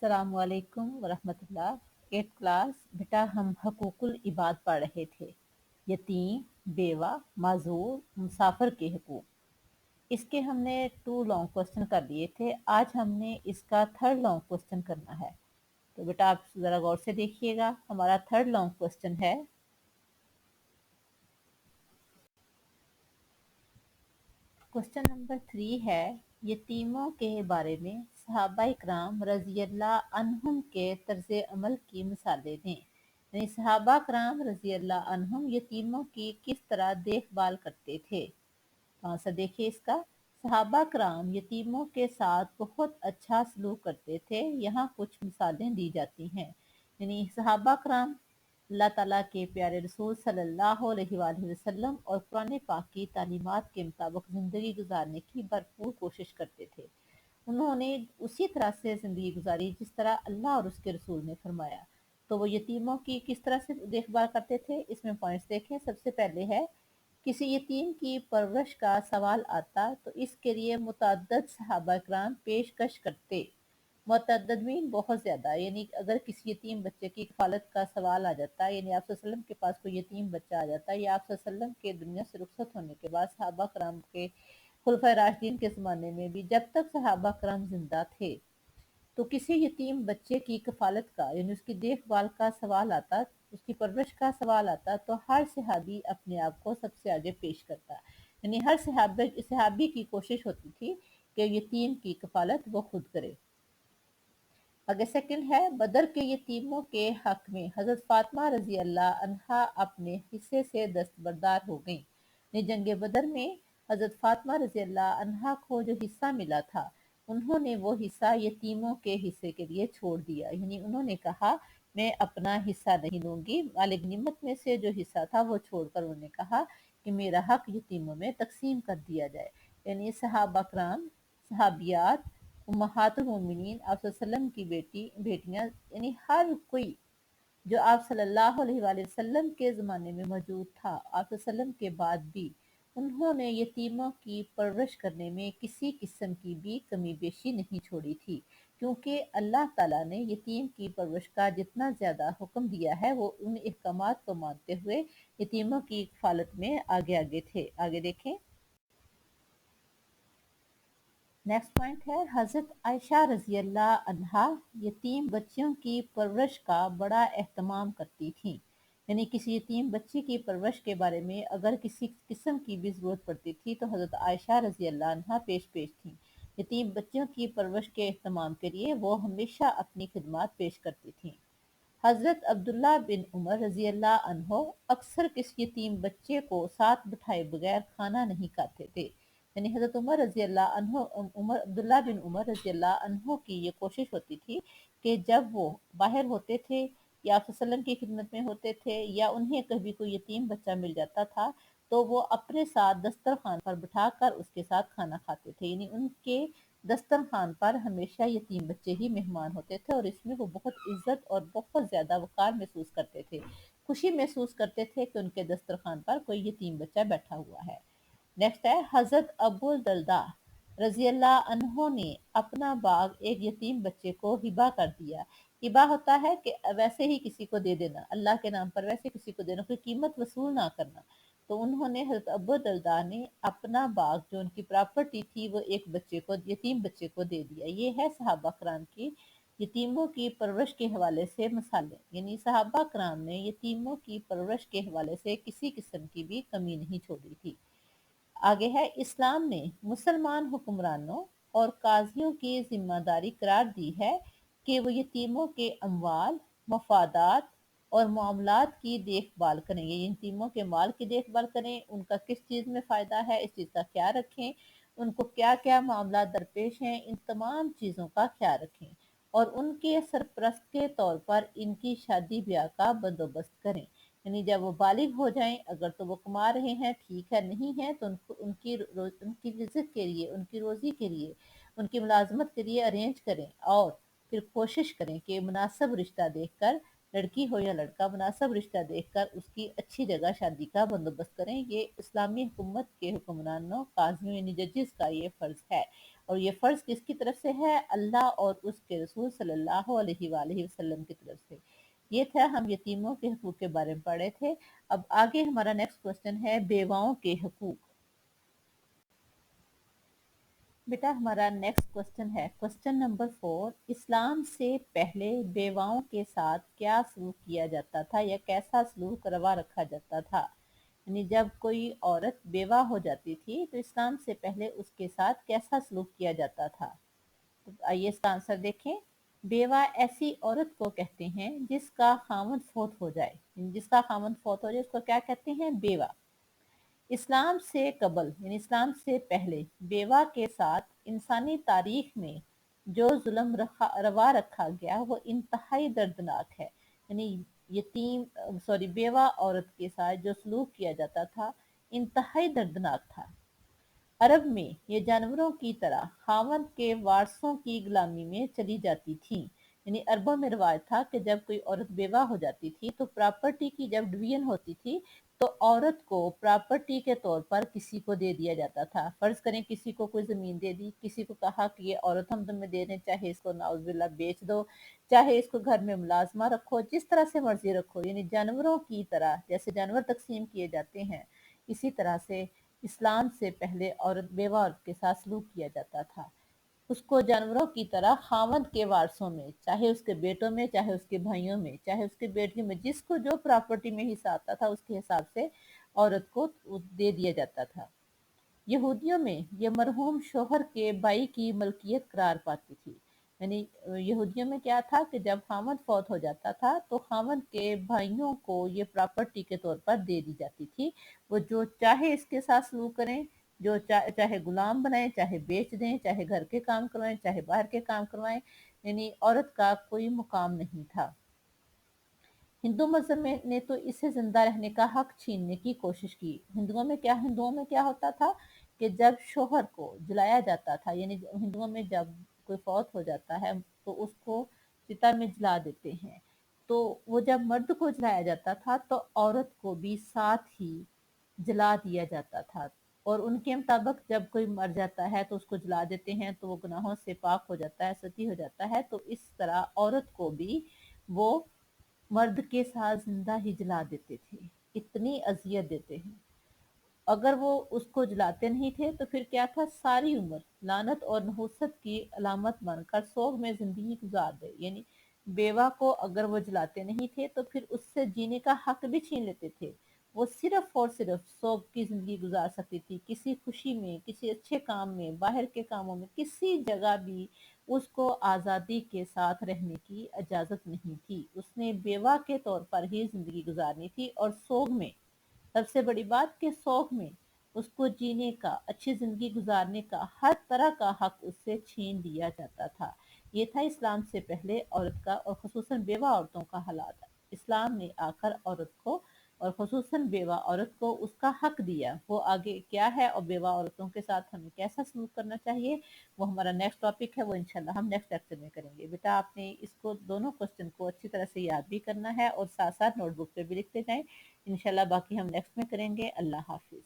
अस्सलाम वालेकुम वरहमतुल्लाह। 8 क्लास। बेटा हम हकूकुल इबाद पढ़ रहे थे। यतीम, बेवा, माजूर, मुसाफिर के हकूक। इसके हमने 2 लॉन्ग क्वेश्चन कर लिए थे। आज हमने इसका थर्ड लॉन्ग क्वेश्चन करना है। तो बेटा आप ज़रा गौर से देखिएगा। हमारा थर्ड लॉन्ग क्वेश्चन है, क्वेश्चन नंबर 3 है, यतीमों के बारे में सहाबा इकराम रज़ियल्लाहु अन्हुम के तर्ज अमल की मिसालें दें। यानी सहाबा इकराम रज़ियल्लाहु अन्हुम यतीमों की किस तरह देखभाल करते थे। तो आंसर देखिए इसका। सहाबा कराम यतीमों के साथ बहुत अच्छा सलूक करते थे। यहाँ कुछ मिसालें दी जाती हैं। यानी सहाबा कराम अल्लाह ताला के प्यारे रसूल सल्लल्लाहु अलैहि वसल्लम और कुरान पाक की तालीमात के मुताबिक ज़िंदगी गुजारने की भरपूर कोशिश करते थे। उन्होंने उसी तरह से ज़िंदगी गुजारी जिस तरह अल्लाह और उसके रसूल ने फरमाया। तो वो यतीमों की किस तरह से देखभाल करते थे, इसमें पॉइंट्स देखें। सबसे पहले है, किसी यतीम की परवरिश का सवाल आता तो इसके लिए मुतअद्दिद सहाबा इकराम पेशकश करते। मुतअद्दिद मीन बहुत ज़्यादा, यानी अगर किसी यतीम बच्चे की कफालत का सवाल आ जाता है, यानी आप सल्लल्लाहु अलैहि वसल्लम के पास कोई यतीम बच्चा आ जाता है या आप सल्लल्लाहु अलैहि वसल्लम के दुनिया से रुखसत होने के बाद सहाबा कराम के खुलफाए राशिदीन के ज़माने में भी जब तक सहाबा कराम जिंदा थे तो किसी यतीम बच्चे की कफालत का यानी उसकी देखभाल का सवाल आता, उसकी परवरिश का सवाल आता, तो हर सहाबी अपने आप को सबसे आगे पेश करता। यानी हर सहाबी की कोशिश होती थी कि यतीम की कफालत वो खुद करे। आगे सेकंड है, बदर के यतीमों के हक में हजरत फातिमा रजी अल्लाह अन्हा अपने हिस्से से दस्तबरदार हो गईं। ने जंग बदर में हजरत फातिमा रजी अल्लाह अन्हा को जो हिस्सा मिला था, उन्होंने वो हिस्सा यतीमों के हिस्से के लिए छोड़ दिया। यानी उन्होंने कहा मैं अपना हिस्सा नहीं लूंगी। मालिक निमत में से जो हिस्सा था वो छोड़कर उन्होंने कहा कि मेरा हक यतीमों में तकसीम कर दिया जाए। यानी सहाबा कराम, सहाबियात, उम्महातुल मोमिनीन, आप वसल्लम की बेटियां, यानी हर कोई जो आप सल्लल्लाहु अलैहि वसल्लम के ज़माने में मौजूद था, आप वसल्लम के बाद भी उन्होंने यतीमों की परवरिश करने में किसी किस्म की भी कमी बेशी नहीं छोड़ी थी, क्योंकि अल्लाह ताला ने यतीम की परवरिश का जितना ज़्यादा हुक्म दिया है वो उन अहकामात को मानते हुए यतीमों की हिफाजत में आगे आगे थे। आगे देखें। नेक्स्ट पॉइंट है, हज़रत आयशा रज़ी अल्लाह अन्हा यतीम बच्चियों की परवरिश का बड़ा एहतमाम करती थीं। यानी किसी यतीम बच्ची की परवरिश के बारे में अगर किसी किस्म की भी ज़रूरत पड़ती थी तो हज़रत आयशा रज़ी अल्लाह अन्हा पेश थीं। यतीम बच्चियों की परवरिश के एहतमाम के लिए वो हमेशा अपनी खिदमत पेश करती थीं। हज़रत अब्दुल्ला बिन उमर रज़ी अल्लाह अन्हो अक्सर किसी यतीम बच्चे को साथ बिठाए बगैर खाना नहीं खाते थे। यानी हज़रत उमर रज़ी अल्लाह अन्हो उमर अब्दुल्ला बिन उमर रज़ी अल्लाह अन्हो की ये कोशिश होती थी कि जब वो बाहर होते थे या आप वसल्लम की खिदमत में होते थे या उन्हें कभी कोई यतीम बच्चा मिल जाता था तो वो अपने साथ दस्तरखान पर बिठाकर उसके साथ खाना खाते थे। यानी उनके दस्तरखान पर हमेशा यतीम बच्चे ही मेहमान होते थे और इसमें वो बहुत इज्जत और बहुत ज़्यादा वक़ार महसूस करते थे, खुशी महसूस करते थे कि उनके दस्तरखान पर कोई यतीम बच्चा बैठा हुआ है। नेक्स्ट है, हज़रत अबू दरदा रज़ी अल्लाह अन्हो ने अपना बाग एक यतीम बच्चे को हिबा कर दिया। हिबा होता है कि वैसे ही किसी को दे देना, अल्लाह के नाम पर वैसे किसी को देना, कोई कीमत वसूल ना करना। तो उन्होंने हज़रत अबू दरदा ने अपना बाग जो उनकी प्रॉपर्टी थी वो एक बच्चे को, यतीम बच्चे को दे दिया। ये है सहाबा कराम की यतीमों की परवरिश के हवाले से मिसालें। यानी सहाबा कराम ने यतीमों की परवरिश के हवाले से किसी किस्म की भी कमी नहीं छोड़ी थी। आगे है, इस्लाम ने मुसलमान हुक्मरानों और काजियों की जिम्मेदारी करार दी है कि वो यतीमों के अमवाल, मफादात और मामलात की देखभाल करें। ये यतीमों के माल की देखभाल करें, उनका किस चीज़ में फ़ायदा है इस चीज़ का ख्याल रखें, उनको क्या क्या मामला दरपेश हैं इन तमाम चीज़ों का ख्याल रखें और उनके सरपरस्त के तौर पर इनकी शादी ब्याह का बंदोबस्त करें। यानी जब वो बालिग हो जाएं, अगर तो वो कमा रहे हैं ठीक है, नहीं है तो उनको उनकी रिज़्क के लिए, उनकी रोज़ी के लिए, उनकी मुलाजमत के लिए अरेंज करें और फिर कोशिश करें कि मुनासिब रिश्ता देखकर लड़की हो या लड़का, मुनासिब रिश्ता देखकर उसकी अच्छी जगह शादी का बंदोबस्त करें। ये इस्लामी हुकूमत के हुक्मरानों, काज़ियों यानी जजेस का ये फ़र्ज़ है। और ये फ़र्ज़ किसकी तरफ से है? अल्लाह और उसके रसूल सल्लल्लाहु अलैहि वसल्लम की तरफ से। ये था, हम यतीमों के हकूक़ के बारे में पढ़े थे। अब आगे हमारा नेक्स्ट क्वेश्चन है बेवाओं के हकूक़। बेटा हमारा नेक्स्ट क्वेश्चन है क्वेश्चन नंबर 4। इस्लाम से पहले बेवाओं के साथ क्या सलूक किया जाता था या कैसा सलूक रवा रखा जाता था? यानी जब कोई औरत बेवा हो जाती थी तो इस्लाम से पहले उसके साथ कैसा सलूक किया जाता था? तो आइए इसका आंसर देखें। बेवा ऐसी औरत को कहते हैं जिसका खामद फौत हो जाए। जिसका खामद फौत हो जाए उसको क्या कहते हैं? बेवा। इस्लाम से कबल यानी इस्लाम से पहले बेवा के साथ इंसानी तारीख में जो जुल्म रवा रखा गया वो इंतहाई दर्दनाक है। यानी बेवा औरत के साथ जो सलूक किया जाता था इंतहाई दर्दनाक था। अरब में ये जानवरों की तरह खावंद के वारसों की गुलामी में चली जाती थी। यानी अरबों में रिवाज था कि जब कोई औरत बेवा हो जाती थी तो प्रॉपर्टी की जब डिवीजन होती थी तो औरत को प्रॉपर्टी के तौर पर किसी को दे दिया जाता था। फर्ज करें किसी को कोई जमीन दे दी, किसी को कहा कि ये औरत हम तुम्हें दे दें, चाहे इसको नाउजुबिल्ला बेच दो, चाहे इसको घर में मुलाजमा रखो, जिस तरह से मर्जी रखो। यानी जानवरों की तरह जैसे जानवर तकसीम किए जाते हैं इसी तरह से इस्लाम से पहले औरत बेवा औरत के साथ सलूक किया जाता था। उसको जानवरों की तरह खावंद के वारसों में, चाहे उसके बेटों में, चाहे उसके भाइयों में, चाहे उसके बेटियों में, जिसको जो प्रॉपर्टी में हिस्सा आता था उसके हिसाब से औरत को दे दिया जाता था। यहूदियों में ये मरहूम शोहर के भाई की मलकियत करार पाती थी। यानी यहूदियों में क्या था कि जब खामद फौत हो जाता था तो खामद के भाइयों को ये प्रॉपर्टी के तौर पर दे दी जाती थी। वो जो चाहे इसके साथ सलूक करें, जो चाहे गुलाम बनाएं, चाहे बेच दें, चाहे घर के काम करवाएं, चाहे बाहर के काम करवाएं। यानी औरत का कोई मुकाम नहीं था। हिंदू मज़हब में ने तो इसे ज़िंदा रहने का हक छीनने की कोशिश की। हिंदुओं में क्या होता था कि जब शोहर को जलाया जाता था, यानी हिंदुओं में जब कोई फौत हो जाता है तो उसको चिता में जला देते हैं। तो वो जब मर्द को जलाया जाता था तो औरत को भी साथ ही जला दिया जाता था। और उनके मुताबिक जब कोई मर जाता है तो उसको जला देते हैं तो वो गुनाहों से पाक हो जाता है, सती हो जाता है। तो इस तरह औरत को भी वो मर्द के साथ जिंदा ही जला देते थे। इतनी अजियत देते हैं। अगर वो उसको जलाते नहीं थे तो फिर क्या था, सारी उम्र लानत और नहुसत की अलामत बनकर सोग में जिंदगी गुजार दे। यानी बेवा को अगर वो जलाते नहीं थे तो फिर उससे जीने का हक भी छीन लेते थे। वो सिर्फ और सिर्फ सोग की जिंदगी गुजार सकती थी। किसी खुशी में, किसी अच्छे काम में, बाहर के कामों में, किसी जगह भी उसको आज़ादी के साथ रहने की इजाज़त नहीं थी। उसने बेवा के तौर पर ही जिंदगी गुजारनी थी। और सोग में सबसे बड़ी बात कि शौक में उसको जीने का, अच्छी जिंदगी गुजारने का हर तरह का हक उससे छीन लिया जाता था। ये था इस्लाम से पहले औरत का और खुसूसन बेवा औरतों का हालात। इस्लाम ने आकर औरत को और खुसूसन बेवा औरत को उसका हक दिया। वो आगे क्या है और बेवा औरतों के साथ हमें कैसा सलूक करना चाहिए वो हमारा नेक्स्ट टॉपिक है। वो इंशाल्लाह हम नेक्स्ट लेक्चर में करेंगे। बेटा आपने इसको दोनों क्वेश्चन को अच्छी तरह से याद भी करना है और साथ साथ नोटबुक पे भी लिखते जाएं। इंशाल्लाह बाकी हम नेक्स्ट में करेंगे। अल्लाह हाफिज।